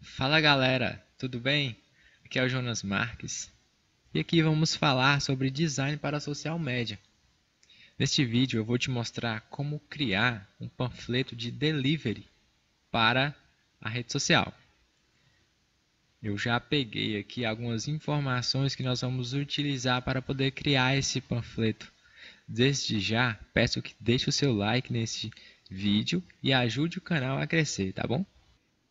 Fala galera, tudo bem? Aqui é o Jonas Marques e aqui vamos falar sobre design para social media. Neste vídeo eu vou te mostrar como criar um panfleto de delivery para a rede social. Eu já peguei aqui algumas informações que nós vamos utilizar para poder criar esse panfleto. Desde já, peço que deixe o seu like nesse vídeo e ajude o canal a crescer, tá bom?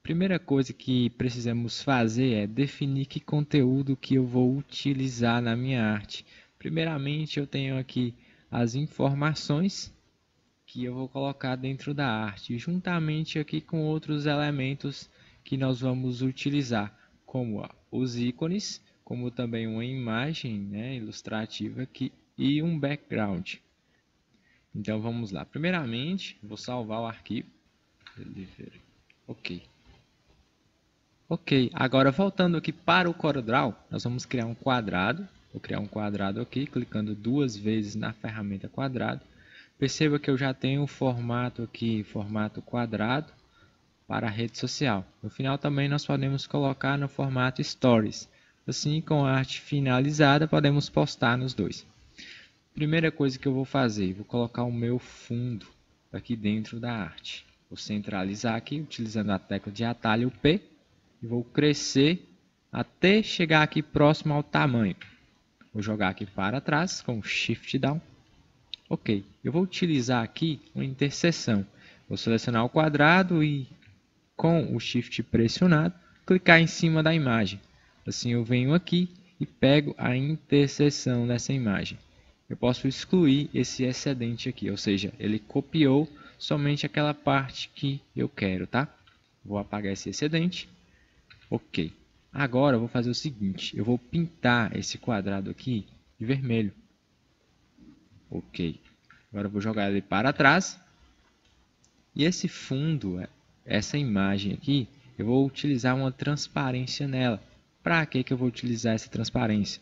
Primeira coisa que precisamos fazer é definir que conteúdo que eu vou utilizar na minha arte. Primeiramente, eu tenho aqui as informações que eu vou colocar dentro da arte, juntamente aqui com outros elementos que nós vamos utilizar, como os ícones, como também uma imagem, né, ilustrativa aqui e um background. Então vamos lá. Primeiramente, vou salvar o arquivo. Ok. Ok, agora voltando aqui para o CorelDRAW, nós vamos criar um quadrado. Vou criar um quadrado aqui, clicando duas vezes na ferramenta quadrado. Perceba que eu já tenho o formato aqui, formato quadrado, para a rede social. No final também nós podemos colocar no formato Stories. Assim, com a arte finalizada, podemos postar nos dois. Primeira coisa que eu vou fazer, vou colocar o meu fundo aqui dentro da arte. Vou centralizar aqui, utilizando a tecla de atalho P. E vou crescer até chegar aqui próximo ao tamanho. Vou jogar aqui para trás com Shift Down. Ok, eu vou utilizar aqui uma interseção. Vou selecionar o quadrado e com o Shift pressionado, clicar em cima da imagem. Assim eu venho aqui e pego a interseção dessa imagem. Eu posso excluir esse excedente aqui, ou seja, ele copiou somente aquela parte que eu quero, tá? Vou apagar esse excedente. Ok. Agora eu vou fazer o seguinte, eu vou pintar esse quadrado aqui de vermelho. Ok. Agora eu vou jogar ele para trás. E esse fundo, essa imagem aqui, eu vou utilizar uma transparência nela. Para que eu vou utilizar essa transparência?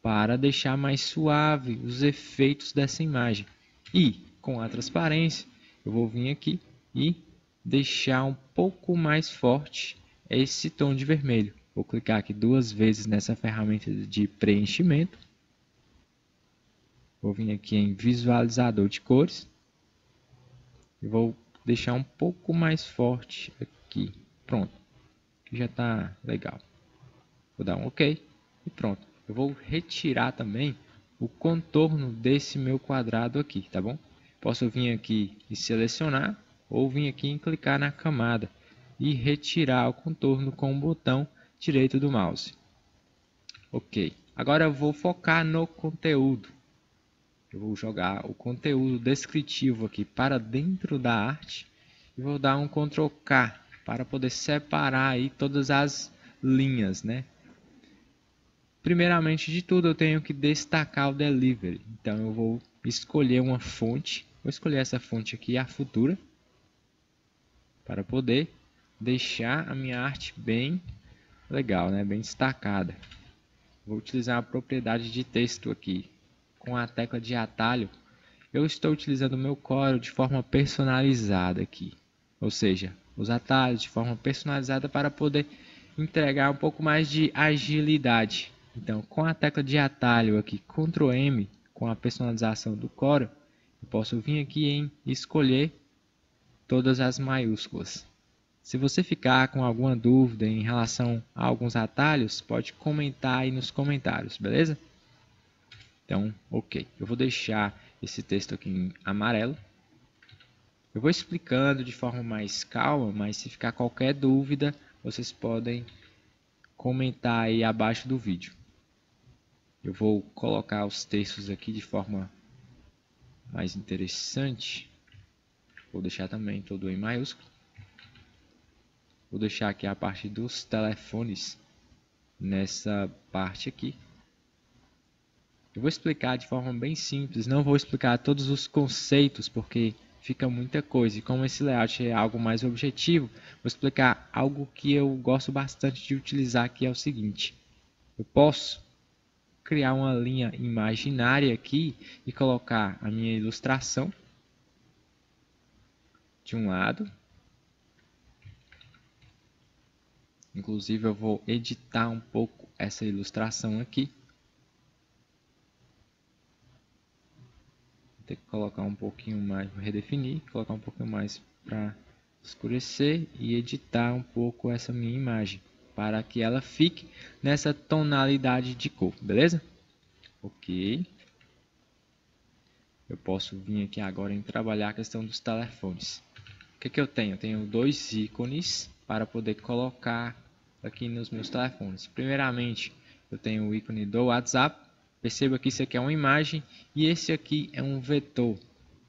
Para deixar mais suave os efeitos dessa imagem. E com a transparência, eu vou vir aqui e deixar um pouco mais forte esse tom de vermelho. Vou clicar aqui duas vezes nessa ferramenta de preenchimento. Vou vir aqui em visualizador de cores. E vou deixar um pouco mais forte aqui. Pronto. Aqui já está legal. Vou dar um OK e pronto. Eu vou retirar também o contorno desse meu quadrado aqui, tá bom? Posso vir aqui e selecionar ou vir aqui e clicar na camada e retirar o contorno com o botão direito do mouse. Ok. Agora eu vou focar no conteúdo. Eu vou jogar o conteúdo descritivo aqui para dentro da arte e vou dar um Ctrl K para poder separar aí todas as linhas, né? Primeiramente de tudo, eu tenho que destacar o delivery. Então eu vou escolher uma fonte. Vou escolher essa fonte aqui, a Futura, para poder deixar a minha arte bem legal, né? Bem destacada. Vou utilizar a propriedade de texto aqui. Com a tecla de atalho, eu estou utilizando o meu Corel de forma personalizada aqui. Ou seja, os atalhos de forma personalizada para poder entregar um pouco mais de agilidade. Então, com a tecla de atalho aqui, Ctrl M, com a personalização do Corel, eu posso vir aqui em escolher todas as maiúsculas. Se você ficar com alguma dúvida em relação a alguns atalhos, pode comentar aí nos comentários, beleza? Então, ok. Eu vou deixar esse texto aqui em amarelo. Eu vou explicando de forma mais calma, mas se ficar qualquer dúvida, vocês podem comentar aí abaixo do vídeo. Eu vou colocar os textos aqui de forma mais interessante. Vou deixar também todo em maiúsculo. Vou deixar aqui a parte dos telefones nessa parte aqui. Eu vou explicar de forma bem simples, não vou explicar todos os conceitos, porque fica muita coisa. E como esse layout é algo mais objetivo, vou explicar algo que eu gosto bastante de utilizar, que é o seguinte. Eu posso criar uma linha imaginária aqui e colocar a minha ilustração de um lado Inclusive eu vou editar um pouco essa ilustração aqui. Vou ter que colocar um pouquinho mais, vou redefinir, colocar um pouquinho mais para escurecer e editar um pouco essa minha imagem, para que ela fique nessa tonalidade de cor, beleza? Ok. Eu posso vir aqui agora em trabalhar a questão dos telefones. O que eu tenho? Eu tenho dois ícones para poder colocar aqui nos meus telefones. Primeiramente, eu tenho o ícone do WhatsApp. Perceba que isso aqui é uma imagem e esse aqui é um vetor.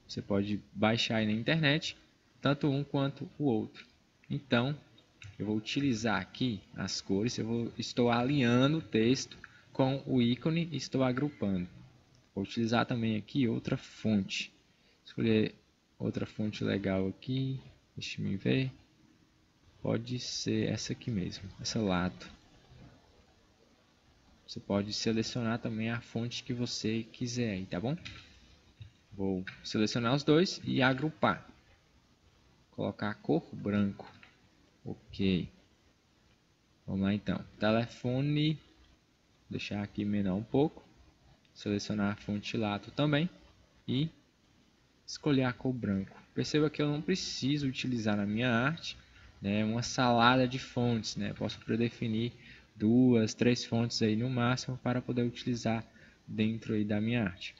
Você pode baixar aí na internet, tanto um quanto o outro. Então, eu vou utilizar aqui as cores. Estou alinhando o texto com o ícone e estou agrupando. Vou utilizar também aqui outra fonte. Escolher outra fonte legal aqui. Deixa eu ver. Pode ser essa aqui mesmo, essa lado. Você pode selecionar também a fonte que você quiser aí, tá bom? Vou selecionar os dois e agrupar. Colocar a cor branco. Ok. Vamos lá então. Telefone. Deixar aqui menor um pouco. Selecionar a fonte lato também. E escolher a cor branco. Perceba que eu não preciso utilizar na minha arte, né, uma salada de fontes, né? Posso predefinir 2, 3 fontes aí no máximo para poder utilizar dentro aí da minha arte.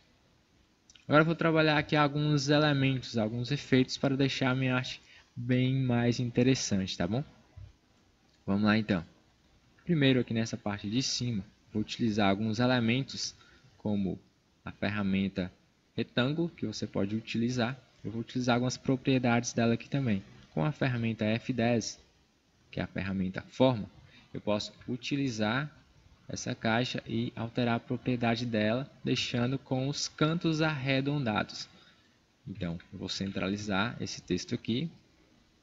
Agora eu vou trabalhar aqui alguns elementos, alguns efeitos para deixar a minha arte bem mais interessante, tá bom? Vamos lá então. Primeiro aqui nessa parte de cima, vou utilizar alguns elementos como a ferramenta retângulo, que você pode utilizar. Eu vou utilizar algumas propriedades dela aqui também. Com a ferramenta F10, que é a ferramenta forma, eu posso utilizar essa caixa e alterar a propriedade dela, deixando com os cantos arredondados. Então, eu vou centralizar esse texto aqui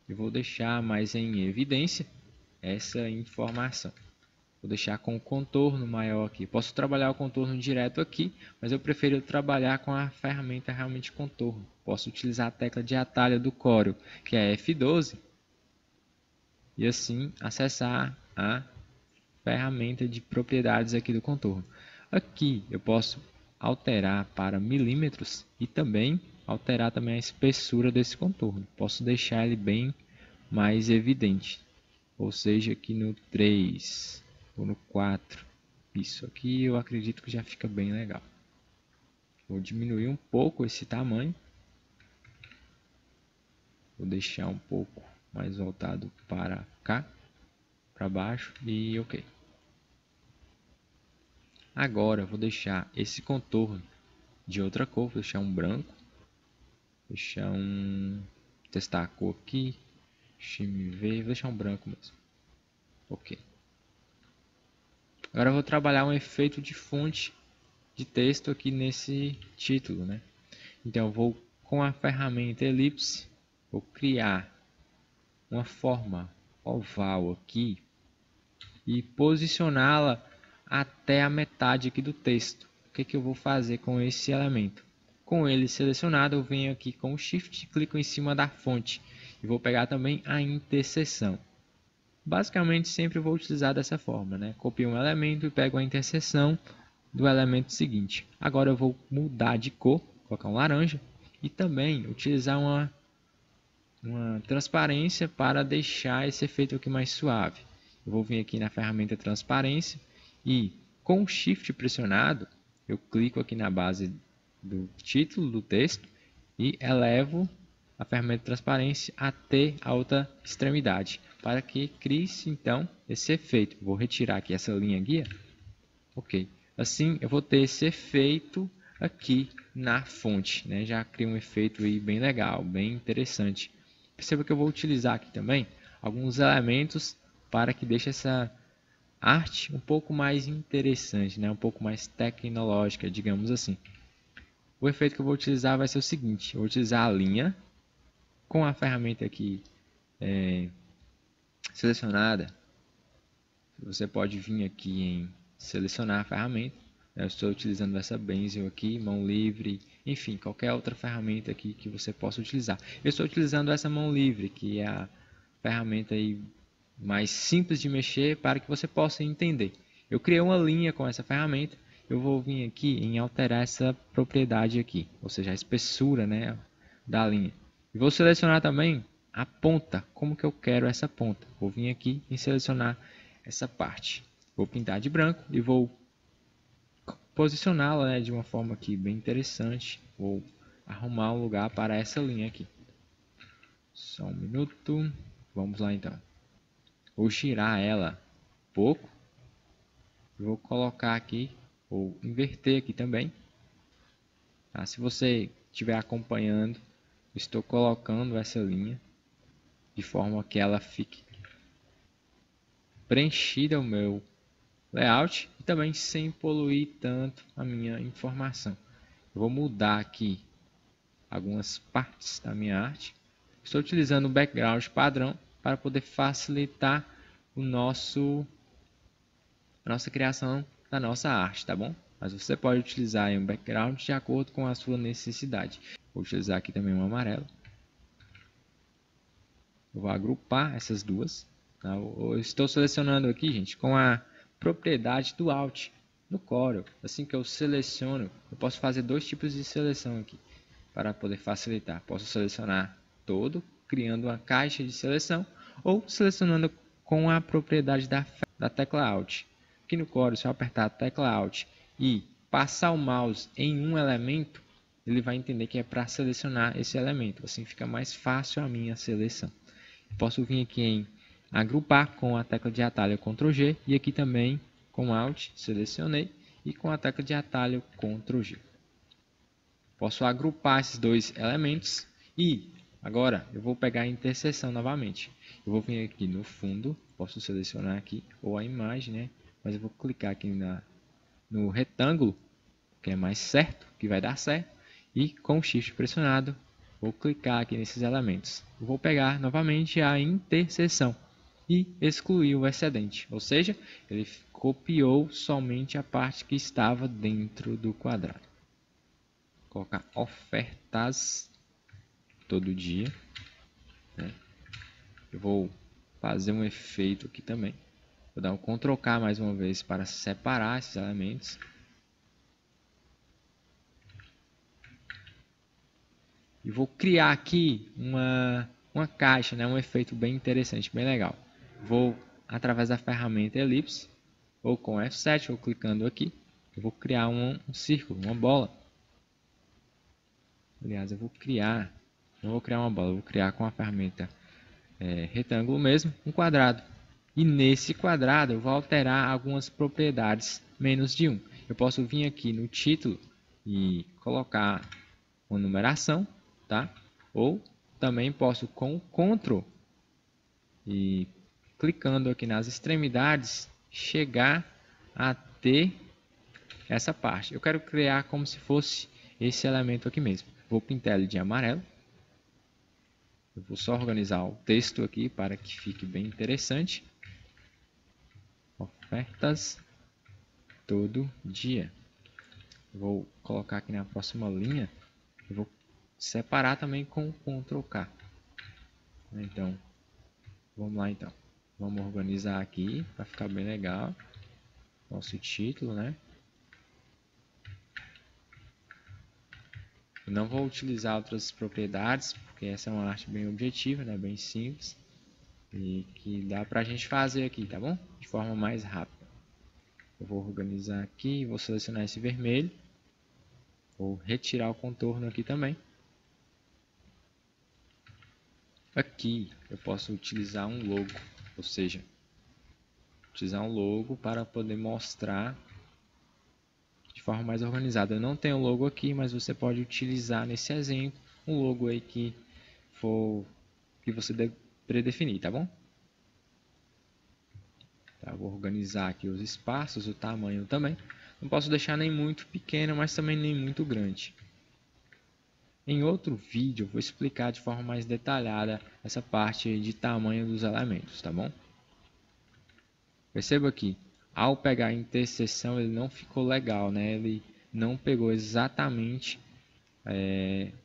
e vou deixar mais em evidência essa informação. Vou deixar com o contorno maior aqui. Posso trabalhar o contorno direto aqui, mas eu prefiro trabalhar com a ferramenta realmente contorno. Posso utilizar a tecla de atalho do Corel, que é F12, e assim acessar a ferramenta de propriedades aqui do contorno. Aqui eu posso alterar para milímetros e também alterar também a espessura desse contorno. Posso deixar ele bem mais evidente, ou seja, aqui no 3 ou no 4. Isso aqui eu acredito que já fica bem legal. Vou diminuir um pouco esse tamanho. Vou deixar um pouco mais voltado para cá, para baixo e ok. Agora vou deixar esse contorno de outra cor, vou deixar um branco. Testar a cor aqui. Deixa eu ver, vou deixar um branco mesmo. Ok. Agora eu vou trabalhar um efeito de fonte de texto aqui nesse título, né? Então eu vou com a ferramenta elipse, vou criar uma forma oval aqui e posicioná-la até a metade aqui do texto. O que eu vou fazer com esse elemento? Com ele selecionado, eu venho aqui com o Shift e clico em cima da fonte e vou pegar também a interseção. Basicamente sempre vou utilizar dessa forma, né? Copio um elemento e pego a interseção do elemento seguinte. Agora eu vou mudar de cor, colocar um laranja e também utilizar uma transparência para deixar esse efeito aqui mais suave. Eu vou vir aqui na ferramenta transparência e com o Shift pressionado eu clico aqui na base do título do texto e elevo a ferramenta de transparência até a outra extremidade para que crie-se então esse efeito. Vou retirar aqui essa linha guia. Ok. Assim eu vou ter esse efeito aqui na fonte, né? Já cria um efeito aí bem legal, bem interessante. Perceba que eu vou utilizar aqui também alguns elementos para que deixe essa arte um pouco mais interessante, né? Um pouco mais tecnológica, digamos assim. O efeito que eu vou utilizar vai ser o seguinte: eu vou utilizar a linha com a ferramenta aqui selecionada. Você pode vir aqui em selecionar a ferramenta. Eu estou utilizando essa Bezier aqui, mão livre, enfim, qualquer outra ferramenta aqui que você possa utilizar. Eu estou utilizando essa mão livre, que é a ferramenta aí mais simples de mexer para que você possa entender. Eu criei uma linha com essa ferramenta, eu vou vir aqui em alterar essa propriedade aqui, ou seja, a espessura, né, da linha. E vou selecionar também a ponta, como que eu quero essa ponta. Vou vir aqui e selecionar essa parte. Vou pintar de branco e vou posicioná-la, né, de uma forma aqui bem interessante. Vou arrumar um lugar para essa linha aqui. Só um minuto. Vamos lá então. Vou girar ela um pouco. Vou colocar aqui, ou inverter aqui também. Tá? Se você estiver acompanhando, estou colocando essa linha de forma que ela fique preenchida o meu layout e também sem poluir tanto a minha informação. Eu vou mudar aqui algumas partes da minha arte. Estou utilizando o background padrão para poder facilitar a nossa criação da nossa arte, tá bom? Mas você pode utilizar um background de acordo com a sua necessidade. Vou utilizar aqui também um amarelo. Eu vou agrupar essas duas. Tá? Eu estou selecionando aqui, gente, com a propriedade do Alt no Corel. Assim que eu seleciono, eu posso fazer dois tipos de seleção aqui para poder facilitar. Posso selecionar todo, criando uma caixa de seleção, ou selecionando com a propriedade da tecla Alt. Aqui no Corel, se eu apertar a tecla Alt e passar o mouse em um elemento, ele vai entender que é para selecionar esse elemento. Assim fica mais fácil a minha seleção. Posso vir aqui em agrupar com a tecla de atalho Ctrl G e aqui também com Alt, selecionei, e com a tecla de atalho Ctrl G. Posso agrupar esses dois elementos e agora eu vou pegar a interseção novamente. Eu vou vir aqui no fundo, posso selecionar aqui ou a imagem, né? Mas eu vou clicar aqui no retângulo, que é mais certo, que vai dar certo, e com o Shift pressionado, vou clicar aqui nesses elementos. Eu vou pegar novamente a interseção e excluir o excedente, ou seja, ele copiou somente a parte que estava dentro do quadrado. Vou colocar ofertas todo dia, né? Eu vou fazer um efeito aqui também. Vou dar um Ctrl K mais uma vez para separar esses elementos. E vou criar aqui uma caixa, né? Um efeito bem interessante, bem legal. Vou, através da ferramenta Elipse, ou com F7, ou clicando aqui, eu vou criar um círculo, uma bola. Aliás, eu vou criar, não vou criar uma bola, eu vou criar com a ferramenta retângulo mesmo, um quadrado. E nesse quadrado eu vou alterar algumas propriedades menos de 1. Eu posso vir aqui no título e colocar uma numeração, tá? Ou também posso com o Ctrl e clicando aqui nas extremidades chegar até essa parte. Eu quero criar como se fosse esse elemento aqui mesmo. Vou pintar ele de amarelo. Eu vou só organizar o texto aqui para que fique bem interessante. Ofertas todo dia. Vou colocar aqui na próxima linha. Eu vou separar também com o Ctrl K. Então, vamos lá então. Vamos organizar aqui para ficar bem legal. Nosso título, né? Eu não vou utilizar outras propriedades, porque essa é uma arte bem objetiva, né? Bem simples. E que dá pra gente fazer aqui, tá bom? De forma mais rápida. Eu vou organizar aqui, vou selecionar esse vermelho. Vou retirar o contorno aqui também. Aqui eu posso utilizar um logo, ou seja, utilizar um logo para poder mostrar de forma mais organizada. Eu não tenho logo aqui, mas você pode utilizar nesse exemplo um logo aí que você predefinir, tá bom? Tá, vou organizar aqui os espaços, o tamanho também. Não posso deixar nem muito pequeno, mas também nem muito grande. Em outro vídeo eu vou explicar de forma mais detalhada essa parte de tamanho dos elementos, tá bom? Perceba que ao pegar a interseção ele não ficou legal, né? Ele não pegou exatamente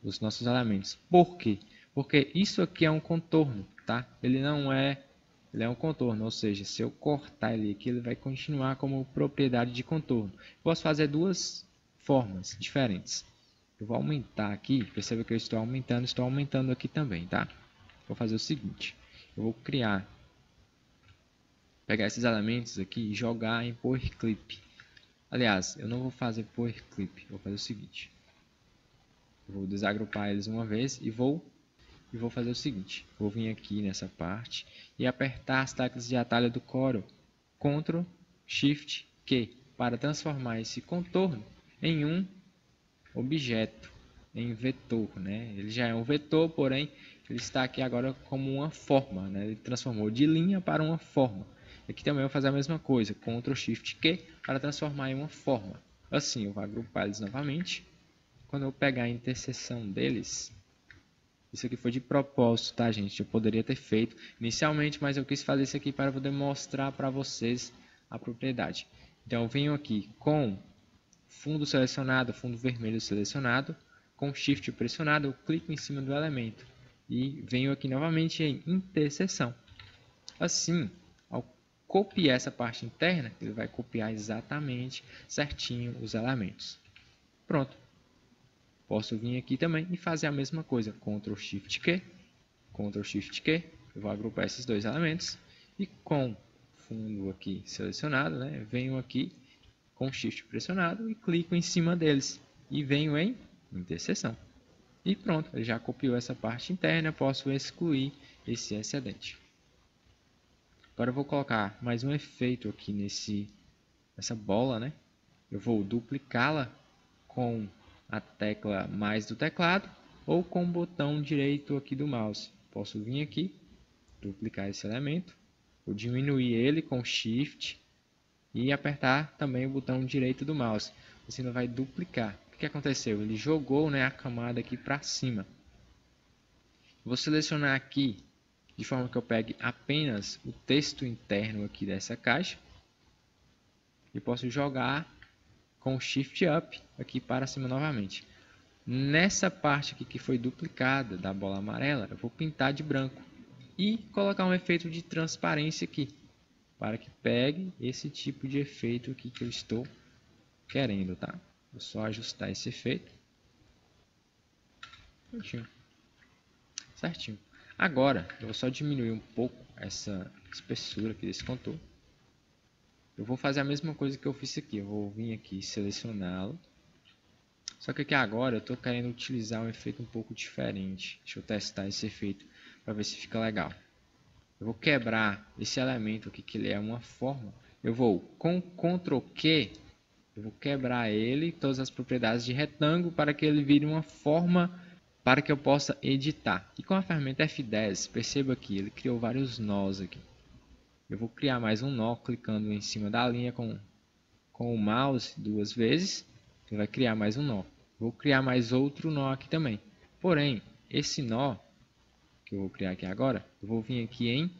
os nossos elementos. Por quê? Porque isso aqui é um contorno, tá? Ele ele é um contorno, ou seja, se eu cortar ele aqui, ele vai continuar como propriedade de contorno. Posso fazer duas formas diferentes. Eu vou aumentar aqui, perceba que eu estou aumentando aqui também, tá? Vou fazer o seguinte, eu vou pegar esses elementos aqui e jogar em Power Clip. Aliás, eu não vou fazer Power Clip, vou fazer o seguinte. Eu vou desagrupar eles uma vez e vou fazer o seguinte. Vou vir aqui nessa parte e apertar as teclas de atalho do Corel, Ctrl, Shift, Q, para transformar esse contorno em um objeto, em vetor, né? Ele já é um vetor, porém ele está aqui agora como uma forma, né? Ele transformou de linha para uma forma. Aqui também eu vou fazer a mesma coisa, Ctrl Shift Q para transformar em uma forma. Assim eu vou agrupar eles novamente. Quando eu pegar a interseção deles, isso aqui foi de propósito, tá, gente? Eu poderia ter feito inicialmente, mas eu quis fazer isso aqui para poder mostrar para vocês a propriedade. Então eu venho aqui com fundo selecionado, fundo vermelho selecionado, com Shift pressionado, eu clico em cima do elemento e venho aqui novamente em interseção. Assim, ao copiar essa parte interna, ele vai copiar exatamente certinho os elementos. Pronto. Posso vir aqui também e fazer a mesma coisa, Ctrl Shift Q, Ctrl Shift Q, eu vou agrupar esses dois elementos e com fundo aqui selecionado, né, venho aqui com Shift pressionado e clico em cima deles e venho em interseção. E pronto, ele já copiou essa parte interna, posso excluir esse excedente. Agora eu vou colocar mais um efeito aqui nessa bola, né? Eu vou duplicá-la com a tecla mais do teclado ou com o botão direito aqui do mouse. Posso vir aqui, duplicar esse elemento, vou diminuir ele com Shift e apertar também o botão direito do mouse. Você não vai duplicar. O que aconteceu? Ele jogou, né, a camada aqui para cima. Vou selecionar aqui de forma que eu pegue apenas o texto interno aqui dessa caixa e posso jogar com Shift Up aqui para cima novamente. Nessa parte aqui que foi duplicada da bola amarela, eu vou pintar de branco e colocar um efeito de transparência aqui, para que pegue esse tipo de efeito aqui que eu estou querendo, tá? Vou só ajustar esse efeito. Certinho. Agora, eu vou só diminuir um pouco essa espessura aqui desse contorno. Eu vou fazer a mesma coisa que eu fiz aqui. Eu vou vir aqui e selecioná-lo. Só que aqui agora eu estou querendo utilizar um efeito um pouco diferente. Deixa eu testar esse efeito para ver se fica legal. Eu vou quebrar esse elemento aqui, que ele é uma forma. Eu vou com Ctrl Q, eu vou quebrar ele, todas as propriedades de retângulo, para que ele vire uma forma para que eu possa editar. E com a ferramenta F10, perceba que ele criou vários nós aqui. Eu vou criar mais um nó clicando em cima da linha com o mouse duas vezes. Ele vai criar mais um nó. Vou criar mais outro nó aqui também. Porém, esse nó que eu vou criar aqui agora, eu vou vir aqui em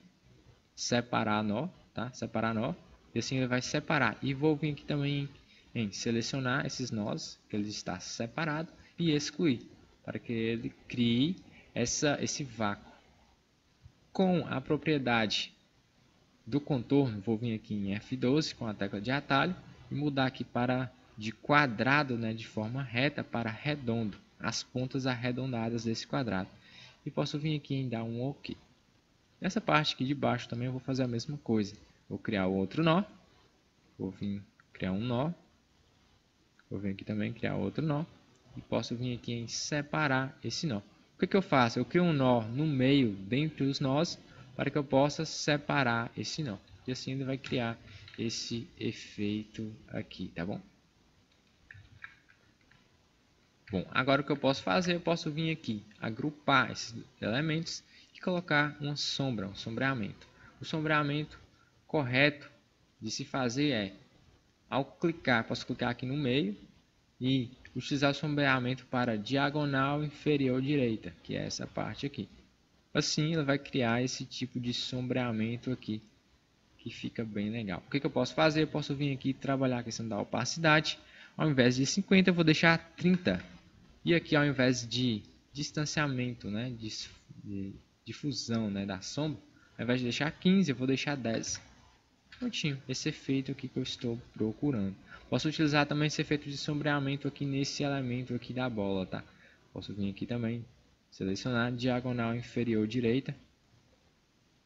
separar nó, tá? Separar nó. E assim ele vai separar. E vou vir aqui também em selecionar esses nós, que ele está separado, e excluir, para que ele crie esse vácuo. Com a propriedade do contorno, vou vir aqui em F12 com a tecla de atalho e mudar aqui para de quadrado, né, de forma reta para redondo, as pontas arredondadas desse quadrado. E posso vir aqui em dar um OK. Nessa parte aqui de baixo também eu vou fazer a mesma coisa. Vou criar outro nó, vou vir criar um nó, vou vir aqui também criar outro nó e posso vir aqui em separar esse nó. O que eu faço? Eu crio um nó no meio, dentre os nós, para que eu possa separar esse nó. E assim ele vai criar esse efeito aqui, tá bom? Bom, agora o que eu posso fazer? Eu posso vir aqui, agrupar esses elementos e colocar uma sombra, um sombreamento. O sombreamento correto de se fazer é, ao clicar, posso clicar aqui no meio e utilizar o sombreamento para diagonal inferior direita, que é essa parte aqui. Assim, ele vai criar esse tipo de sombreamento aqui, que fica bem legal. O que eu posso fazer? Eu posso vir aqui e trabalhar a questão da opacidade. Ao invés de 50, eu vou deixar 30. E aqui, ao invés de distanciamento, né, de difusão, né, da sombra, Ao invés de deixar 15, eu vou deixar 10. Prontinho, esse efeito aqui que eu estou procurando. Posso utilizar também esse efeito de sombreamento aqui nesse elemento aqui da bola, tá? Posso vir aqui também, selecionar diagonal inferior direita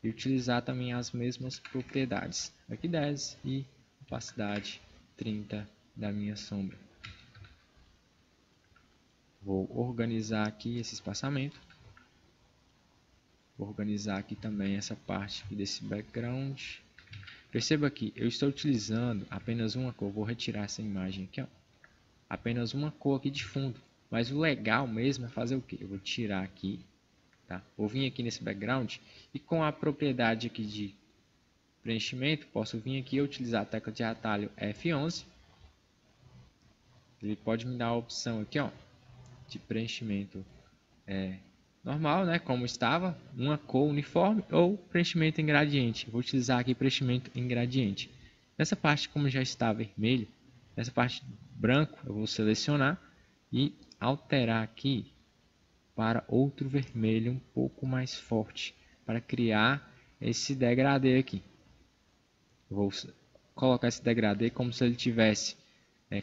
e utilizar também as mesmas propriedades. Aqui 10 e opacidade 30 da minha sombra. Vou organizar aqui esse espaçamento. Vou organizar aqui também essa parte aqui desse background. Perceba que eu estou utilizando apenas uma cor. Vou retirar essa imagem aqui, ó. Apenas uma cor aqui de fundo. Mas o legal mesmo é fazer o que? Eu vou tirar aqui, tá? Vou vir aqui nesse background e com a propriedade aqui de preenchimento, posso vir aqui e utilizar a tecla de atalho F11. Ele pode me dar a opção aqui, ó, de preenchimento normal, né, como estava, uma cor uniforme ou preenchimento em gradiente. Eu vou utilizar aqui preenchimento em gradiente. Nessa parte, como já está vermelho, nessa parte branco, eu vou selecionar e alterar aqui para outro vermelho um pouco mais forte, para criar esse degradê aqui. Eu vou colocar esse degradê como se ele estivesse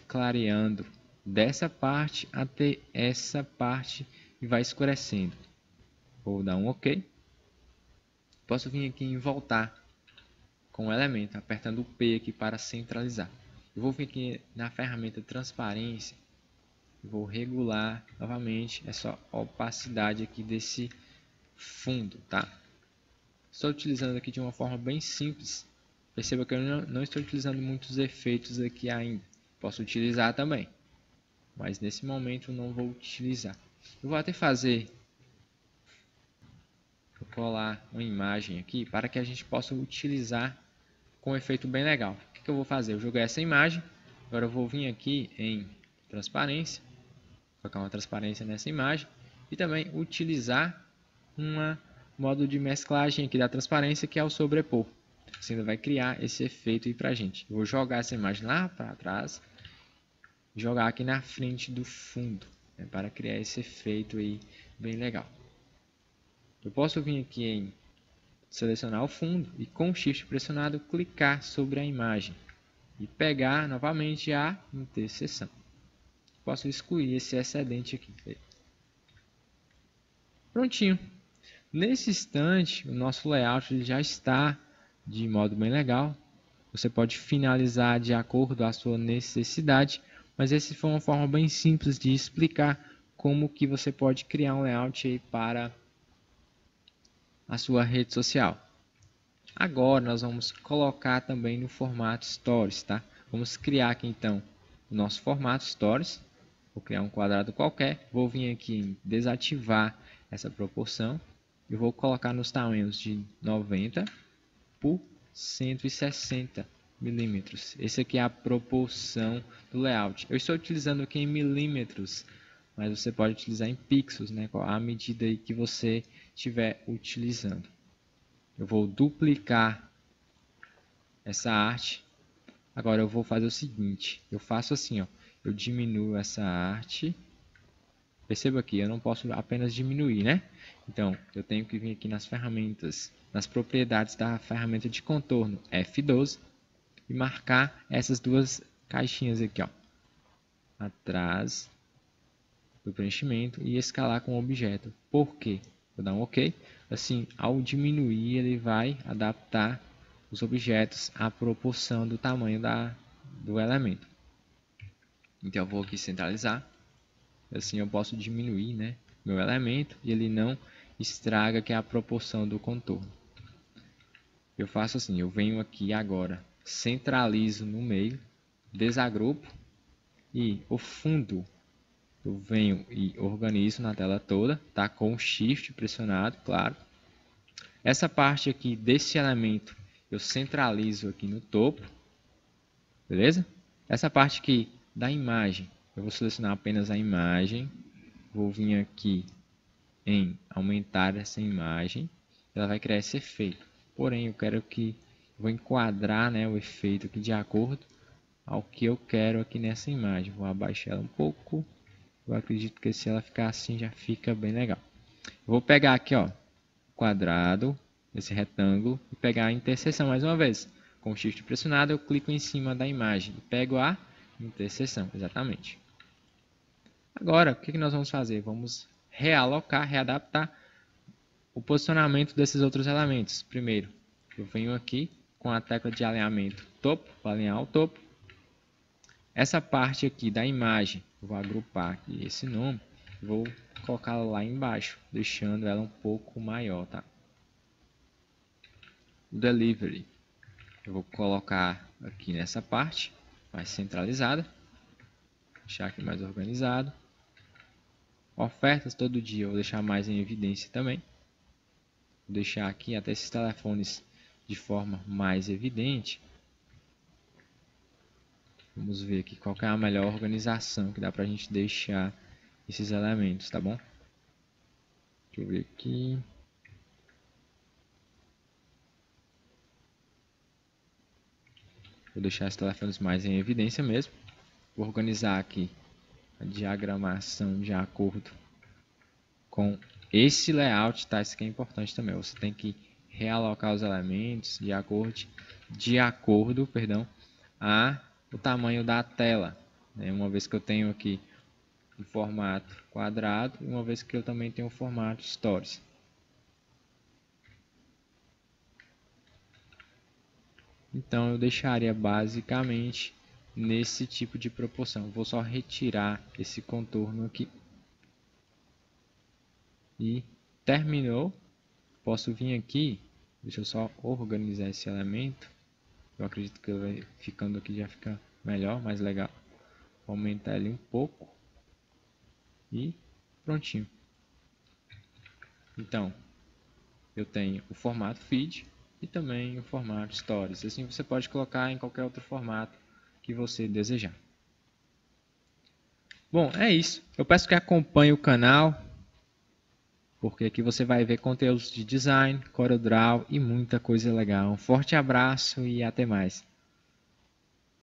clareando dessa parte até essa parte e vai escurecendo. Vou dar um OK. Posso vir aqui em voltar com o elemento, apertando o P aqui para centralizar. Eu vou vir aqui na ferramenta transparência. Vou regular novamente essa opacidade aqui desse fundo, tá? Estou utilizando aqui de uma forma bem simples. Perceba que eu não estou utilizando muitos efeitos aqui ainda. Posso utilizar também, mas nesse momento não vou utilizar. Eu vou até vou colar uma imagem aqui para que a gente possa utilizar com um efeito bem legal. O que eu vou fazer? Eu joguei essa imagem, agora eu vou vir aqui em transparência, colocar uma transparência nessa imagem e também utilizar um modo de mesclagem aqui da transparência, que é o sobrepor. Você ainda vai criar esse efeito aí pra gente. Eu vou jogar essa imagem lá para trás, jogar aqui na frente do fundo, né, para criar esse efeito aí bem legal. Eu posso vir aqui em selecionar o fundo e com o Shift pressionado clicar sobre a imagem e pegar novamente a interseção. Posso excluir esse excedente aqui. Prontinho. Nesse instante, o nosso layout já está de modo bem legal. Você pode finalizar de acordo com a sua necessidade, mas essa foi uma forma bem simples de explicar como que você pode criar um layout aí para a sua rede social. Agora nós vamos colocar também no formato Stories, tá? Vamos criar aqui então o nosso formato Stories. Vou criar um quadrado qualquer, vou vir aqui em desativar essa proporção e vou colocar nos tamanhos de 90 por 160 milímetros. Esse aqui é a proporção do layout. Eu estou utilizando aqui em milímetros, mas você pode utilizar em pixels, né, à medida aí que você estiver utilizando. Eu vou duplicar essa arte. Agora eu vou fazer o seguinte, eu faço assim, ó, eu diminuo essa arte. Perceba aqui, eu não posso apenas diminuir, né? Então, eu tenho que vir aqui nas ferramentas, nas propriedades da ferramenta de contorno F12 e marcar essas duas caixinhas aqui, ó, atrás do preenchimento e escalar com o objeto. Por quê? Vou dar um OK. Assim, ao diminuir, ele vai adaptar os objetos à proporção do tamanho do elemento. Então, eu vou aqui centralizar. Assim, eu posso diminuir, né, meu elemento e ele não estraga que é a proporção do contorno. Eu faço assim, eu venho aqui agora, centralizo no meio, desagrupo e o fundo eu venho e organizo na tela toda, tá? Com o Shift pressionado, claro. Essa parte aqui desse elemento eu centralizo aqui no topo, beleza? Essa parte aqui da imagem, eu vou selecionar apenas a imagem, vou vir aqui em aumentar essa imagem, ela vai criar esse efeito. Porém, eu quero vou enquadrar, né, o efeito aqui de acordo ao que eu quero aqui nessa imagem. Vou abaixar ela um pouco. Eu acredito que se ela ficar assim já fica bem legal. Vou pegar aqui, ó, quadrado, esse retângulo e pegar a interseção mais uma vez. Com o Shift pressionado, eu clico em cima da imagem e pego a interseção, exatamente. Agora, o que nós vamos fazer? Vamos realocar, readaptar o posicionamento desses outros elementos. Primeiro, eu venho aqui com a tecla de alinhamento topo, para alinhar o topo. Essa parte aqui da imagem, eu vou agrupar aqui esse nome, vou colocá-la lá embaixo, deixando ela um pouco maior, tá? O delivery, eu vou colocar aqui nessa parte, mais centralizada, deixar aqui mais organizado. Ofertas todo dia, eu vou deixar mais em evidência também. Vou deixar aqui até esses telefones de forma mais evidente. Vamos ver aqui qual que é a melhor organização que dá pra gente deixar esses elementos, tá bom? Deixa eu ver aqui. Vou deixar os telefones mais em evidência mesmo. Vou organizar aqui a diagramação de acordo com esse layout, tá? Isso aqui é importante também. Você tem que realocar os elementos de acordo, a o tamanho da tela, né? Uma vez que eu tenho aqui o formato quadrado, e uma vez que eu também tenho o formato Stories. Então eu deixaria basicamente nesse tipo de proporção. Vou só retirar esse contorno aqui. E terminou. Posso vir aqui, deixa eu só organizar esse elemento. Eu acredito que ele vai ficando aqui já fica melhor, mais legal. Vou aumentar ele um pouco. E prontinho. Então, eu tenho o formato feed e também o formato stories. Assim você pode colocar em qualquer outro formato que você desejar. Bom, é isso. Eu peço que acompanhe o canal, porque aqui você vai ver conteúdos de design, CorelDRAW e muita coisa legal. Um forte abraço e até mais.